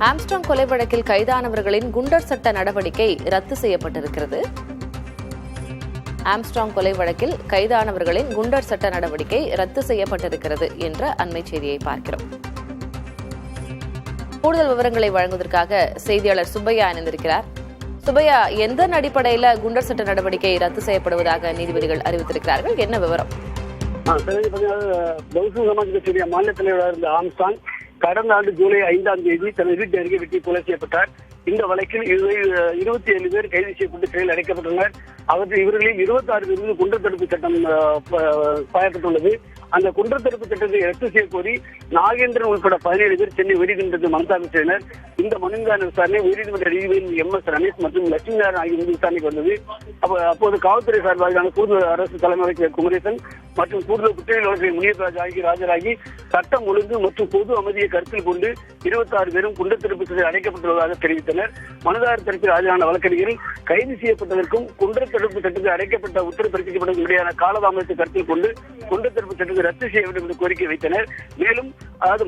Armstrong கொலை வழக்கில் கைதானவர்களின் குண்டர் சட்ட நடவடிக்கை ரத்து செய்யப்பட்டிருக்கிறது. ஆம்ஸ்ட்ராங் கொலை வழக்கில் கைதானவர்களின் குண்டர் சட்ட நடவடிக்கை ரத்து செய்யப்பட்டிருக்கிறது என்ற அண்மை செய்தியை பார்க்கிறோம். கூடுதல் விவரங்களை வழங்குவதற்காக செய்தியாளர் சுப்பையா இணைந்திருக்கிறார். சுப்பையா, எந்த அடிப்படையில் குண்டர் சட்ட நடவடிக்கை ரத்து செய்யப்படுவதாக நீதிபதிகள் அறிவித்திருக்கிறார்கள்? என்ன விவரம்? பகுஜன் சமாஜ் கட்சியுடைய மாநில தலைவராக இருந்த ஆம்ஸ்ட்ராங் கடந்த ஆண்டு ஜூலை 5ஆம் தேதி தனது வீட்டு அருகே வெட்டி கொலை செய்யப்பட்டார். இந்த வழக்கில் 27 பேர் கைது செய்யப்பட்டு சிறையில் அடைக்கப்பட்டுள்ளனர். இவர்களில் 26 பேருக்கு குண்டர் தடுப்பு சட்டம் பாயப்பட்டுள்ளது. அந்த குண்டர் தடுப்பு சட்டத்தை ரத்து செய்யக்கோரி நாகேந்திரன் உட்பட 17 பேர் சென்னை உயர்நீதிமன்றத்தில் மனு தாக்கல் செய்தனர். இந்த மனுவின் விசாரணை உயர்நீதிமன்ற நீதிபதி MS ரமேஷ் மற்றும் லட்சுமி நாராயணன் ஆகிய விசாரணைக்கு வந்தது. அப்போது காவல்துறை சார்பாக கூடுதல் அரசு தலைமை வழக்கறிஞர் குமரேசன் மற்றும் கூடுதல் குற்றவியல் வழக்கறிஞர் முனியராஜ் ஆகியோர் ஆஜராகி சட்டம் ஒழுங்கு மற்றும் பொது அமைதியை கருத்தில் கொண்டு 26 பேரும் குண்டர் தடுப்பு சட்டத்தில் அடைக்கப்பட்டுள்ளதாக தெரிவித்தனர். மனுதாரர் தரப்பில் ஆஜரான வழக்கறிஞர்கள் கைது செய்யப்பட்டதற்கும் குண்டர் தடுப்பு சட்டத்தில் அடைக்கப்பட்ட உத்தரவு பிறப்பிக்கப்படும் இடையான காலதாமதத்தை கருத்தில் கொண்டு குண்டர் தடுப்பு சட்டத்தை ரத்து செய்ய வேண்டும் என்று கோரிக்கை வைத்தனர். மேலும்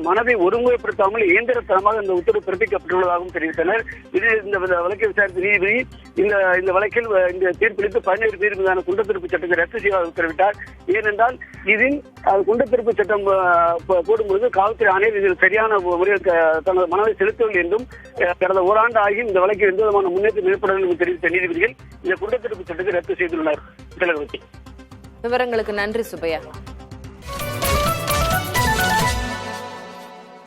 மனதை ஒருமுறைப்படுத்தாமல் இயந்திரத்தனமாக இந்த உத்தரவு பிறப்பிக்கப்பட்டுள்ளதாகவும் தெரிவித்தனர். இந்த வழக்கை விசாரித்த நீதிபதி இந்த வழக்கில் இந்த தீர்ப்பளித்து 17 பேர் மீதான குண்டர் தடுப்பு சட்டத்தை ரத்து செய்ய உத்தரவிட்டார். ஏனென்றால் இதில் குண்டர் தடுப்பு சட்டம் போடும்போது காவல்துறை ஆணையர் இதில் சரியான முறையில் தனது மனதை செலுத்தவில்லை என்றும் கடந்த ஓராண்டு ஆகி இந்த வழக்கில் எந்த விதமான முன்னேற்றம் ஏற்படவில்லை என்று தெரிவித்த நீதிபதிகள் இந்த குண்டர் தடுப்பு சட்டத்தை ரத்து செய்துள்ளனர். விவரங்களுக்கு நன்றி சுப்பையா.